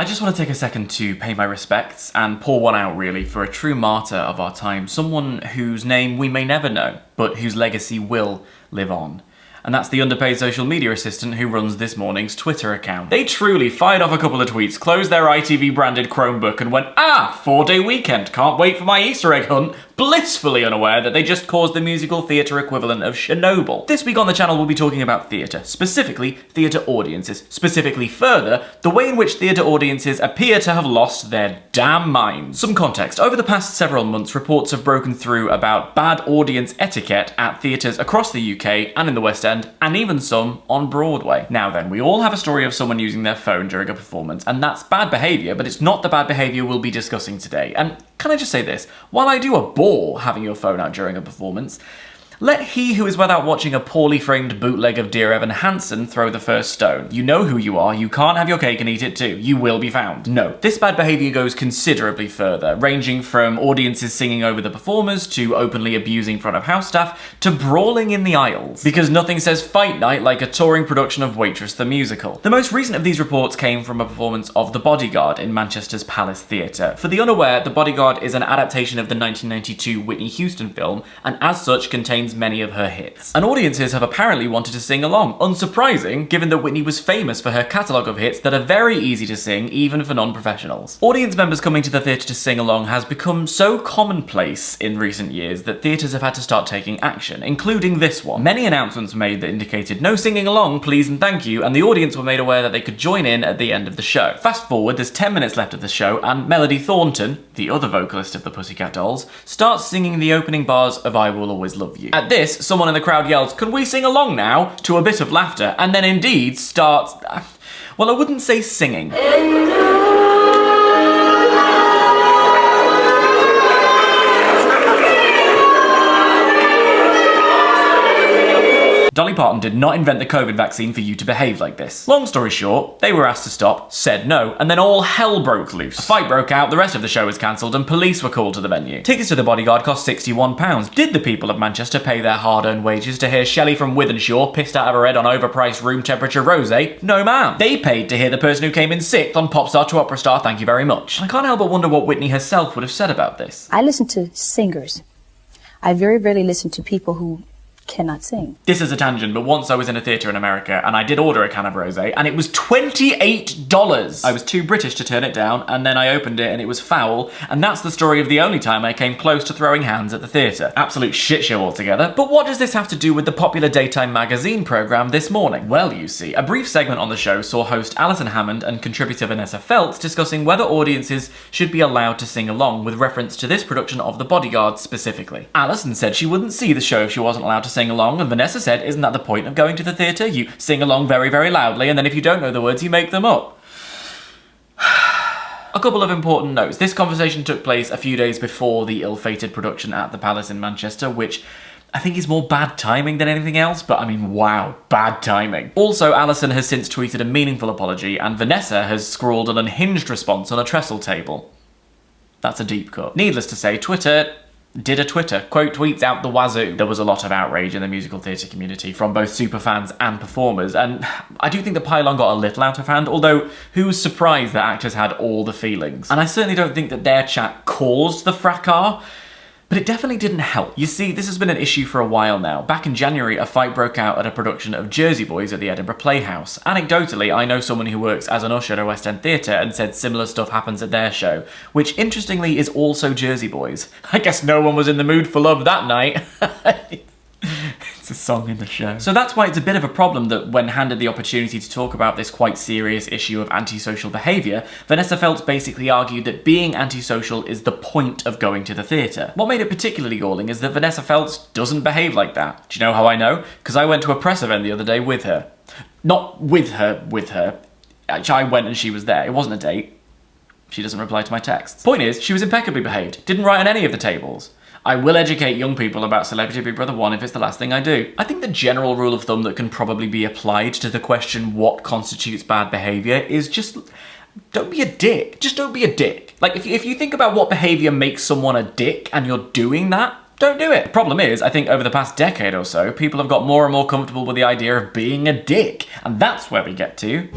I just want to take a second to pay my respects and pour one out really for a true martyr of our time, someone whose name we may never know, but whose legacy will live on. And that's the underpaid social media assistant who runs this morning's Twitter account. They truly fired off a couple of tweets, closed their ITV branded Chromebook and went, 4-day weekend, can't wait for my Easter egg hunt, blissfully unaware that they just caused the musical theatre equivalent of Chernobyl. This week on the channel we'll be talking about theatre, specifically theatre audiences, specifically further, the way in which theatre audiences appear to have lost their damn minds. Some context, over the past several months reports have broken through about bad audience etiquette at theatres across the UK and in the West End, and even some on Broadway. Now then, we all have a story of someone using their phone during a performance, and that's bad behaviour, but it's not the bad behaviour we'll be discussing today. And can I just say this, while I do abhor having your phone out during a performance, let he who is without watching a poorly framed bootleg of Dear Evan Hansen throw the first stone. You know who you are, you can't have your cake and eat it too. You will be found. No, this bad behaviour goes considerably further, ranging from audiences singing over the performers, to openly abusing front of house staff, to brawling in the aisles. Because nothing says fight night like a touring production of Waitress the Musical. The most recent of these reports came from a performance of The Bodyguard in Manchester's Palace Theatre. For the unaware, The Bodyguard is an adaptation of the 1992 Whitney Houston film, and as such contains many of her hits. And audiences have apparently wanted to sing along, unsurprising given that Whitney was famous for her catalogue of hits that are very easy to sing even for non-professionals. Audience members coming to the theatre to sing along has become so commonplace in recent years that theatres have had to start taking action, including this one. Many announcements made that indicated no singing along, please and thank you, and the audience were made aware that they could join in at the end of the show. Fast forward, there's 10 minutes left of the show, and Melody Thornton, the other vocalist of the Pussycat Dolls, starts singing the opening bars of I Will Always Love You. At this, someone in the crowd yells, "Can we sing along now?" to a bit of laughter, and then indeed starts, well, I wouldn't say singing. Dolly Parton did not invent the COVID vaccine for you to behave like this. Long story short, they were asked to stop, said no, and then all hell broke loose. A fight broke out, the rest of the show was cancelled, and police were called to the venue. Tickets to The Bodyguard cost £61. Did the people of Manchester pay their hard-earned wages to hear Shelley from Wythenshawe pissed out of her head on overpriced room temperature rosé? No ma'am. They paid to hear the person who came in sixth on Popstar to Opera Star, thank you very much. I can't help but wonder what Whitney herself would have said about this. I listen to singers. I very rarely listen to people who cannot sing. This is a tangent, but once I was in a theatre in America and I did order a can of rosé and it was $28. I was too British to turn it down, and then I opened it and it was foul, and that's the story of the only time I came close to throwing hands at the theatre. Absolute shit show altogether. But what does this have to do with the popular daytime magazine programme This Morning? Well, you see, a brief segment on the show saw host Alison Hammond and contributor Vanessa Feltz discussing whether audiences should be allowed to sing along with reference to this production of The Bodyguard specifically. Alison said she wouldn't see the show if she wasn't allowed to sing along, and Vanessa said, isn't that the point of going to the theatre? You sing along very, very loudly, and then if you don't know the words, you make them up. A couple of important notes. This conversation took place a few days before the ill-fated production at the Palace in Manchester, which I think is more bad timing than anything else, but I mean, wow, bad timing. Also, Alison has since tweeted a meaningful apology, and Vanessa has scrawled an unhinged response on a trestle table. That's a deep cut. Needless to say, Twitter did a Twitter. Quote tweets out the wazoo. There was a lot of outrage in the musical theatre community from both superfans and performers, and I do think the pylon got a little out of hand, although who was surprised that actors had all the feelings? And I certainly don't think that their chat caused the fracas, but it definitely didn't help. You see, this has been an issue for a while now. Back in January, a fight broke out at a production of Jersey Boys at the Edinburgh Playhouse. Anecdotally, I know someone who works as an usher at a West End theatre and said similar stuff happens at their show, which interestingly is also Jersey Boys. I guess no one was in the mood for love that night. It's a song in the show. So that's why it's a bit of a problem that when handed the opportunity to talk about this quite serious issue of antisocial behaviour, Vanessa Feltz basically argued that being antisocial is the point of going to the theatre. What made it particularly galling is that Vanessa Feltz doesn't behave like that. Do you know how I know? Because I went to a press event the other day with her. Not with her. I went and she was there. It wasn't a date. She doesn't reply to my texts. Point is, she was impeccably behaved. Didn't write on any of the tables. I will educate young people about Celebrity Big Brother 1 if it's the last thing I do. I think the general rule of thumb that can probably be applied to the question what constitutes bad behaviour is just don't be a dick. Just don't be a dick. Like, if you think about what behaviour makes someone a dick and you're doing that, don't do it. The problem is, I think over the past decade or so, people have got more and more comfortable with the idea of being a dick. And that's where we get to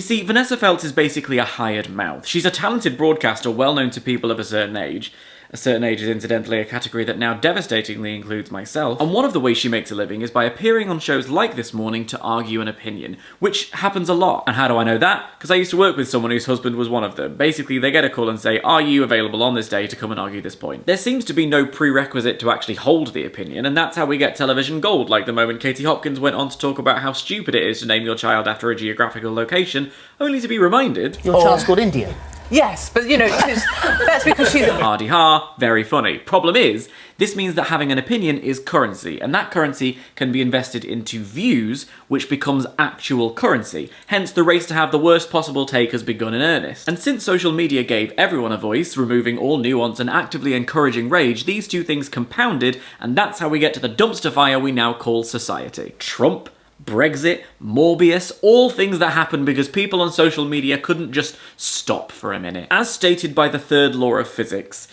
see, Vanessa Feltz is basically a hired mouth. She's a talented broadcaster well known to people of a certain age. A certain age is incidentally a category that now devastatingly includes myself, and one of the ways she makes a living is by appearing on shows like This Morning to argue an opinion, which happens a lot. And how do I know that? Because I used to work with someone whose husband was one of them. Basically, they get a call and say, are you available on this day to come and argue this point? There seems to be no prerequisite to actually hold the opinion, and that's how we get television gold, like the moment Katie Hopkins went on to talk about how stupid it is to name your child after a geographical location, only to be reminded, your child's called India. Yes, but you know, that's because she's... Hardy ha, very funny. Problem is, this means that having an opinion is currency, and that currency can be invested into views, which becomes actual currency. Hence, the race to have the worst possible take has begun in earnest. And since social media gave everyone a voice, removing all nuance and actively encouraging rage, these two things compounded, and that's how we get to the dumpster fire we now call society. Trump, Brexit, Morbius, all things that happened because people on social media couldn't just stop for a minute. As stated by the third law of physics,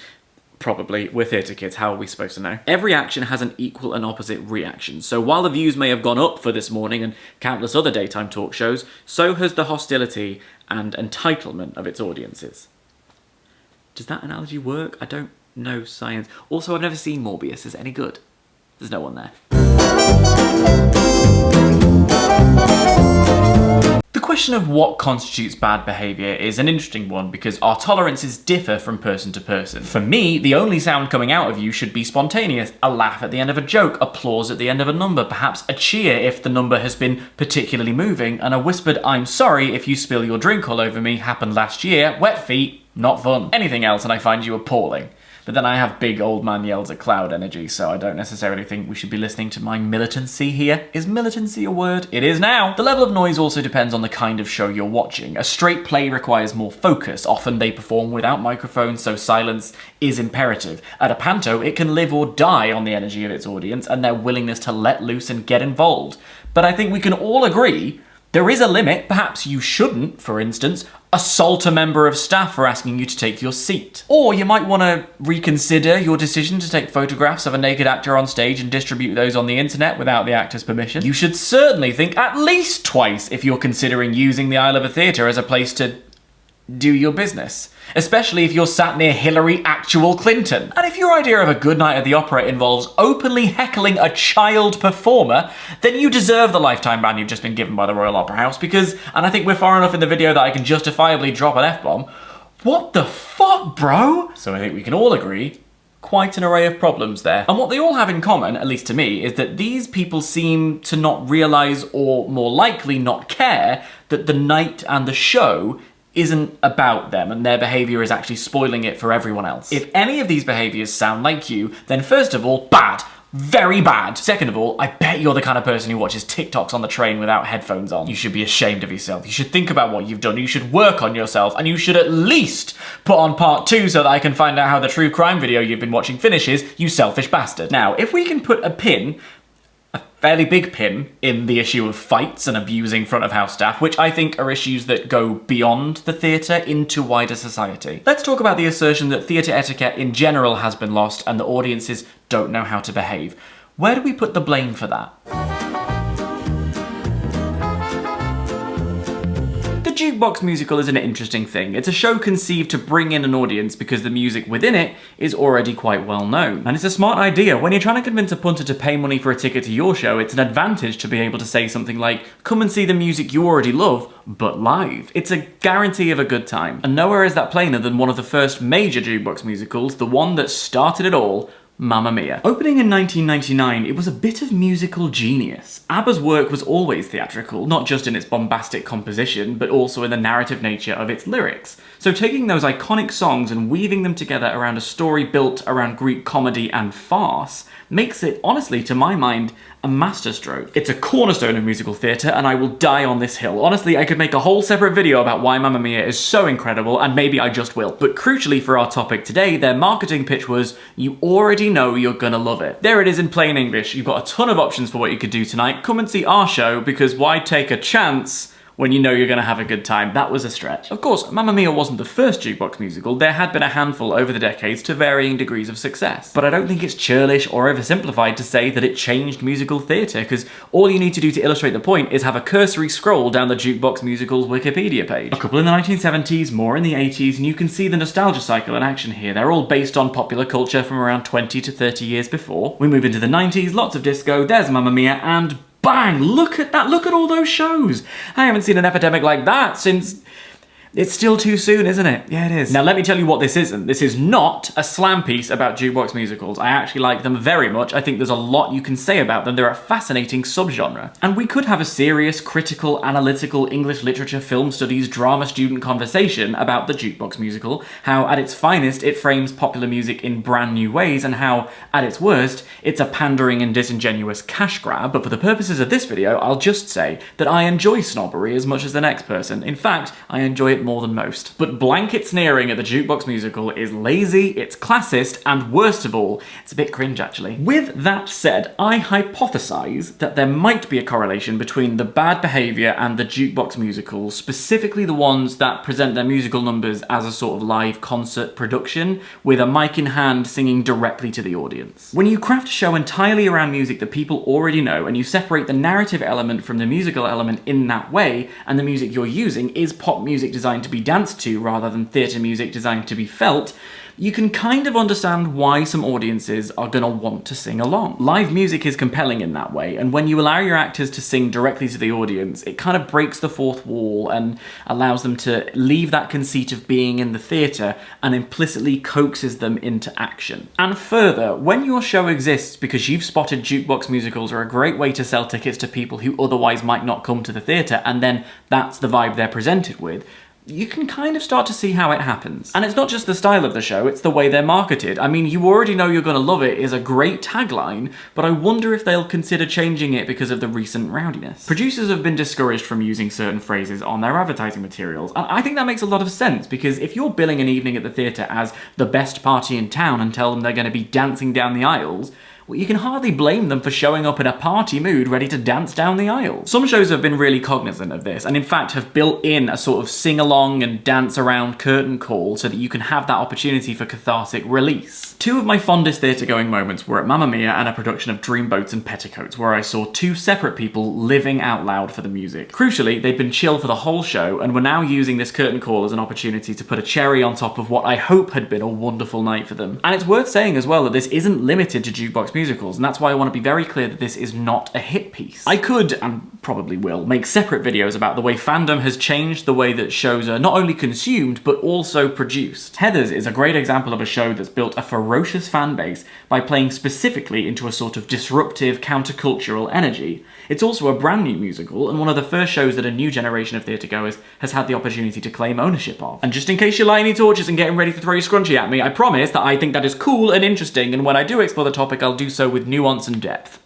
probably, we're theatre kids, how are we supposed to know? Every action has an equal and opposite reaction, so while the views may have gone up for This Morning and countless other daytime talk shows, so has the hostility and entitlement of its audiences. Does that analogy work? I don't know science. Also, I've never seen Morbius. Is it any good? There's no one there. The question of what constitutes bad behaviour is an interesting one because our tolerances differ from person to person. For me, the only sound coming out of you should be spontaneous. A laugh at the end of a joke, applause at the end of a number, perhaps a cheer if the number has been particularly moving, and a whispered "I'm sorry if you spill your drink all over me" happened last year. Wet feet, not fun. Anything else and I find you appalling. But then I have big old man yells at cloud energy, so I don't necessarily think we should be listening to my militancy here. Is militancy a word? It is now! The level of noise also depends on the kind of show you're watching. A straight play requires more focus. Often they perform without microphones, so silence is imperative. At a panto, it can live or die on the energy of its audience and their willingness to let loose and get involved. But I think we can all agree there is a limit. Perhaps you shouldn't, for instance, assault a member of staff for asking you to take your seat. Or you might want to reconsider your decision to take photographs of a naked actor on stage and distribute those on the internet without the actor's permission. You should certainly think at least twice if you're considering using the aisle of a theatre as a place to do your business. Especially if you're sat near Hillary actual Clinton. And if your idea of a good night at the opera involves openly heckling a child performer, then you deserve the lifetime ban you've just been given by the Royal Opera House because, and I think we're far enough in the video that I can justifiably drop an F-bomb, what the fuck, bro? So I think we can all agree, quite an array of problems there. And what they all have in common, at least to me, is that these people seem to not realise, or more likely not care, that the night and the show isn't about them and their behaviour is actually spoiling it for everyone else. If any of these behaviours sound like you, then first of all, bad. Very bad. Second of all, I bet you're the kind of person who watches TikToks on the train without headphones on. You should be ashamed of yourself. You should think about what you've done. You should work on yourself, and you should at least put on part 2 so that I can find out how the true crime video you've been watching finishes, you selfish bastard. Now, if we can put a pin, a fairly big pin, in the issue of fights and abusing front of house staff, which I think are issues that go beyond the theatre into wider society. Let's talk about the assertion that theatre etiquette in general has been lost and that audiences don't know how to behave. Where do we put the blame for that? The Jukebox musical is an interesting thing. It's a show conceived to bring in an audience because the music within it is already quite well known. And it's a smart idea. When you're trying to convince a punter to pay money for a ticket to your show, it's an advantage to be able to say something like, come and see the music you already love, but live. It's a guarantee of a good time. And nowhere is that plainer than one of the first major Jukebox musicals, the one that started it all, Mamma Mia. Opening in 1999, it was a bit of musical genius. Abba's work was always theatrical, not just in its bombastic composition, but also in the narrative nature of its lyrics. So taking those iconic songs and weaving them together around a story built around Greek comedy and farce makes it, honestly, to my mind, a masterstroke. It's a cornerstone of musical theatre, and I will die on this hill. Honestly, I could make a whole separate video about why Mamma Mia is so incredible, and maybe I just will. But crucially for our topic today, their marketing pitch was, you already know you're gonna love it. There it is in plain English. You've got a ton of options for what you could do tonight. Come and see our show, because why take a chance when you know you're going to have a good time. That was a stretch. Of course, Mamma Mia wasn't the first jukebox musical. There had been a handful over the decades to varying degrees of success. But I don't think it's churlish or oversimplified to say that it changed musical theatre, because all you need to do to illustrate the point is have a cursory scroll down the jukebox musical's Wikipedia page. A couple in the 1970s, more in the 80s, and you can see the nostalgia cycle in action here. They're all based on popular culture from around 20 to 30 years before. We move into the 90s, lots of disco, there's Mamma Mia, and bang! Look at that, look at all those shows! I haven't seen an epidemic like that since... It's still too soon, isn't it? Yeah, it is. Now let me tell you what this isn't. This is not a slam piece about jukebox musicals. I actually like them very much. I think there's a lot you can say about them. They're a fascinating subgenre. And we could have a serious, critical, analytical English literature, film studies, drama student conversation about the jukebox musical, how at its finest it frames popular music in brand new ways, and how, at its worst, it's a pandering and disingenuous cash grab. But for the purposes of this video, I'll just say that I enjoy snobbery as much as the next person. In fact, I enjoy it more than most. But blanket sneering at the jukebox musical is lazy, it's classist, and worst of all, it's a bit cringe actually. With that said, I hypothesize that there might be a correlation between the bad behaviour and the jukebox musicals, specifically the ones that present their musical numbers as a sort of live concert production, with a mic in hand singing directly to the audience. When you craft a show entirely around music that people already know, and you separate the narrative element from the musical element in that way, and the music you're using is pop music designed to be danced to rather than theatre music designed to be felt, you can kind of understand why some audiences are going to want to sing along. Live music is compelling in that way, and when you allow your actors to sing directly to the audience, it kind of breaks the fourth wall and allows them to leave that conceit of being in the theatre and implicitly coaxes them into action. And further, when your show exists because you've spotted jukebox musicals are a great way to sell tickets to people who otherwise might not come to the theatre, and then that's the vibe they're presented with, you can kind of start to see how it happens. And it's not just the style of the show, it's the way they're marketed. I mean, you already know you're gonna love it is a great tagline, but I wonder if they'll consider changing it because of the recent rowdiness. Producers have been discouraged from using certain phrases on their advertising materials, and I think that makes a lot of sense, because if you're billing an evening at the theatre as the best party in town and tell them they're gonna be dancing down the aisles, well, you can hardly blame them for showing up in a party mood ready to dance down the aisle. Some shows have been really cognizant of this, and in fact have built in a sort of sing-along and dance-around curtain call so that you can have that opportunity for cathartic release. Two of my fondest theatre-going moments were at Mamma Mia and a production of Dreamboats and Petticoats, where I saw two separate people living out loud for the music. Crucially, they'd been chill for the whole show, and were now using this curtain call as an opportunity to put a cherry on top of what I hope had been a wonderful night for them. And it's worth saying as well that this isn't limited to jukebox musicals, and that's why I want to be very clear that this is not a hit piece. I could, and probably will, make separate videos about the way fandom has changed the way that shows are not only consumed, but also produced. Heathers is a great example of a show that's built a ferocious fan base by playing specifically into a sort of disruptive, countercultural energy. It's also a brand new musical, and one of the first shows that a new generation of theatregoers has had the opportunity to claim ownership of. And just in case you're lighting any torches and getting ready to throw your scrunchie at me, I promise that I think that is cool and interesting, and when I do explore the topic, I'll do so with nuance and depth.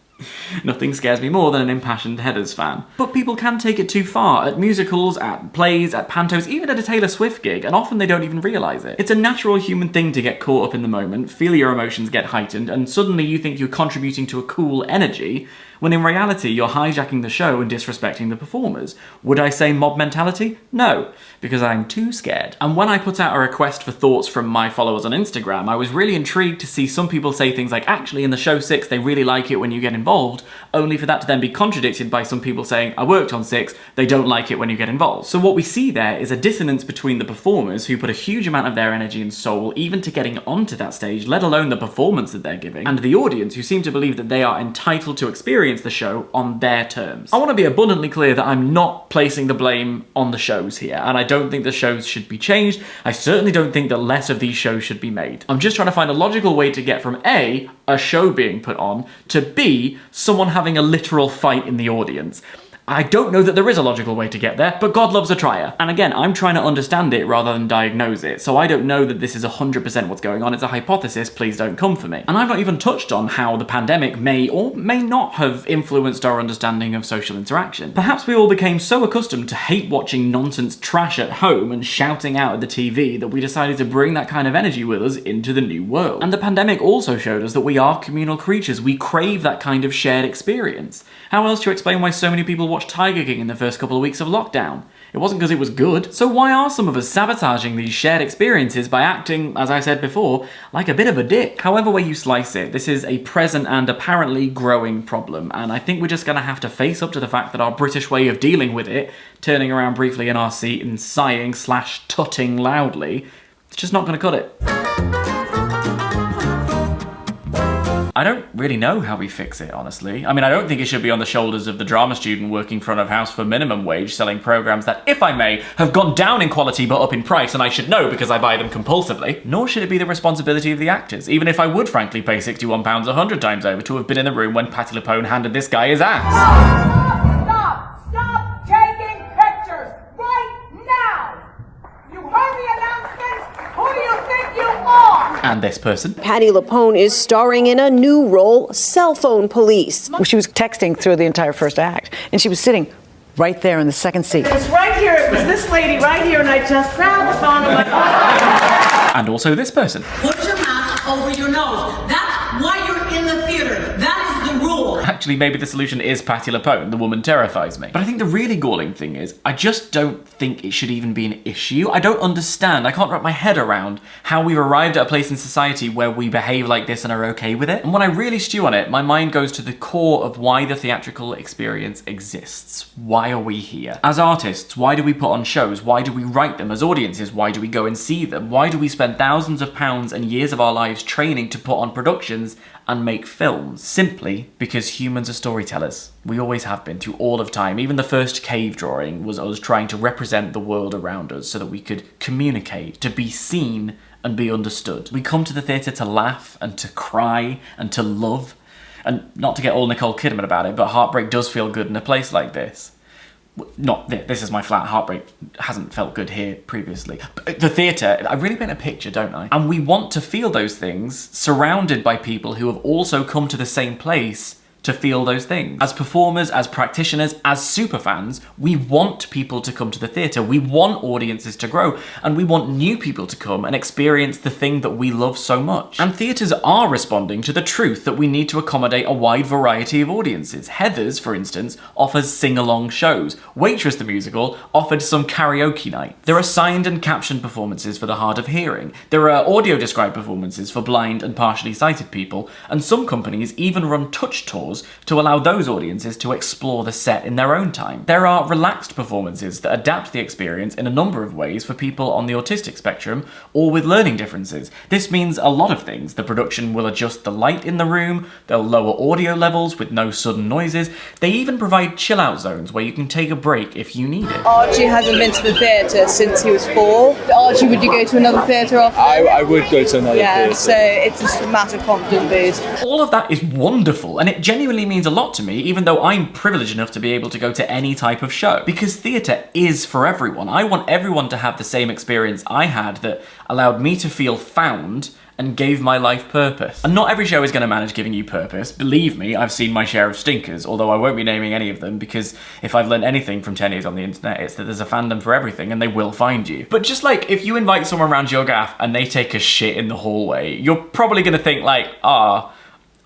Nothing scares me more than an impassioned Heathers fan. But people can take it too far, at musicals, at plays, at pantos, even at a Taylor Swift gig, and often they don't even realise it. It's a natural human thing to get caught up in the moment, feel your emotions get heightened, and suddenly you think you're contributing to a cool energy, when in reality you're hijacking the show and disrespecting the performers. Would I say mob mentality? No, because I'm too scared. And when I put out a request for thoughts from my followers on Instagram, I was really intrigued to see some people say things like, actually in the show 6 they really like it when you get involved, only for that to then be contradicted by some people saying, I worked on 6, they don't like it when you get involved. So what we see there is a dissonance between the performers, who put a huge amount of their energy and soul even to getting onto that stage, let alone the performance that they're giving, and the audience, who seem to believe that they are entitled to experience the show on their terms. I want to be abundantly clear that I'm not placing the blame on the shows here, and I don't think the shows should be changed. I certainly don't think that less of these shows should be made. I'm just trying to find a logical way to get from A, a show being put on, to B, someone having a literal fight in the audience. I don't know that there is a logical way to get there, but God loves a trier. And again, I'm trying to understand it rather than diagnose it, so I don't know that this is 100% what's going on. It's a hypothesis, please don't come for me. And I've not even touched on how the pandemic may or may not have influenced our understanding of social interaction. Perhaps we all became so accustomed to hate watching nonsense trash at home and shouting out at the TV that we decided to bring that kind of energy with us into the new world. And the pandemic also showed us that we are communal creatures. We crave that kind of shared experience. How else do you explain why so many people watch Tiger King in the first couple of weeks of lockdown. It wasn't because it was good. So why are some of us sabotaging these shared experiences by acting, as I said before, like a bit of a dick? However way you slice it, this is a present and apparently growing problem, and I think we're just gonna have to face up to the fact that our British way of dealing with it, turning around briefly in our seat and sighing/tutting loudly, it's just not gonna cut it. I don't really know how we fix it, honestly. I mean, I don't think it should be on the shoulders of the drama student working front of house for minimum wage, selling programs that, if I may, have gone down in quality but up in price, and I should know because I buy them compulsively. Nor should it be the responsibility of the actors, even if I would frankly pay £61 100 times over to have been in the room when Patti LuPone handed this guy his ass. Stop taking pictures right now! You heard the announcement? Who do you think you are? And this person. Patti LuPone is starring in a new role, Cell Phone Police. Well, she was texting through the entire first act, and she was sitting right there in the second seat. It was right here, it was this lady right here, and I just grabbed the phone and went, And also this person. Put your mask over your nose. That's why you're in the theater. That is the rule. Actually, maybe the solution is Patti LuPone. The woman terrifies me. But I think the really galling thing is, I just don't think it should even be an issue. I don't understand. I can't wrap my head around how we've arrived at a place in society where we behave like this and are okay with it. And when I really stew on it, my mind goes to the core of why the theatrical experience exists. Why are we here? As artists, why do we put on shows? Why do we write them? As audiences, why do we go and see them? Why do we spend thousands of pounds and years of our lives training to put on productions and make films? Simply because humans are storytellers. We always have been through all of time. Even the first cave drawing was us trying to represent the world around us so that we could communicate, to be seen and be understood. We come to the theatre to laugh and to cry and to love. And not to get all Nicole Kidman about it, but heartbreak does feel good in a place like this. Not this is my flat. Heartbreak hasn't felt good here previously. But the theatre, I really paint a picture, don't I? And we want to feel those things surrounded by people who have also come to the same place to feel those things. As performers, as practitioners, as superfans, we want people to come to the theatre. We want audiences to grow, and we want new people to come and experience the thing that we love so much. And theatres are responding to the truth that we need to accommodate a wide variety of audiences. Heathers, for instance, offers sing-along shows. Waitress the Musical offered some karaoke night. There are signed and captioned performances for the hard of hearing. There are audio-described performances for blind and partially sighted people, and some companies even run touch tours to allow those audiences to explore the set in their own time. There are relaxed performances that adapt the experience in a number of ways for people on the autistic spectrum or with learning differences. This means a lot of things. The production will adjust the light in the room, they'll lower audio levels with no sudden noises. They even provide chill-out zones where you can take a break if you need it. Archie hasn't been to the theatre since he was 4. Archie, would you go to another theatre often? I would go to another theatre. So it's just a matter of confidence boost. All of that is wonderful, and it genuinely means a lot to me, even though I'm privileged enough to be able to go to any type of show. Because theatre is for everyone. I want everyone to have the same experience I had that allowed me to feel found and gave my life purpose. And not every show is going to manage giving you purpose. Believe me, I've seen my share of stinkers, although I won't be naming any of them, because if I've learned anything from 10 years on the internet, it's that there's a fandom for everything and they will find you. But just like, if you invite someone around your gaff and they take a shit in the hallway, you're probably going to think like,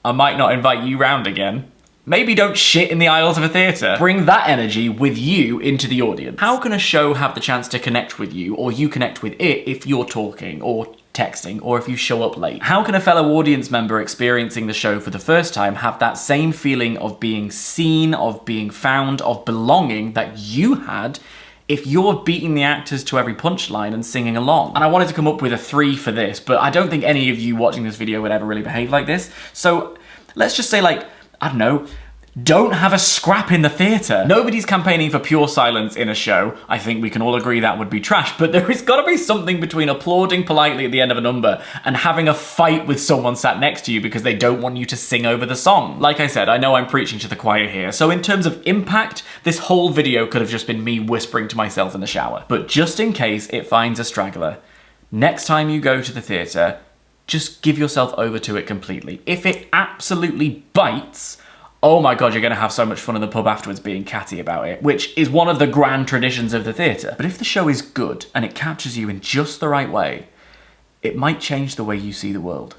I might not invite you round again. Maybe don't shit in the aisles of a theatre. Bring that energy with you into the audience. How can a show have the chance to connect with you, or you connect with it if you're talking or texting, or if you show up late? How can a fellow audience member experiencing the show for the first time have that same feeling of being seen, of being found, of belonging that you had if you're beating the actors to every punchline and singing along? And I wanted to come up with a 3 for this, but I don't think any of you watching this video would ever really behave like this. So let's just say, like, I don't know, don't have a scrap in the theatre. Nobody's campaigning for pure silence in a show. I think we can all agree that would be trash, but there has got to be something between applauding politely at the end of a number and having a fight with someone sat next to you because they don't want you to sing over the song. Like I said, I know I'm preaching to the choir here, so in terms of impact, this whole video could have just been me whispering to myself in the shower. But just in case it finds a straggler, next time you go to the theatre, just give yourself over to it completely. If it absolutely bites, oh my god, you're going to have so much fun in the pub afterwards being catty about it, which is one of the grand traditions of the theatre. But if the show is good and it captures you in just the right way, it might change the way you see the world.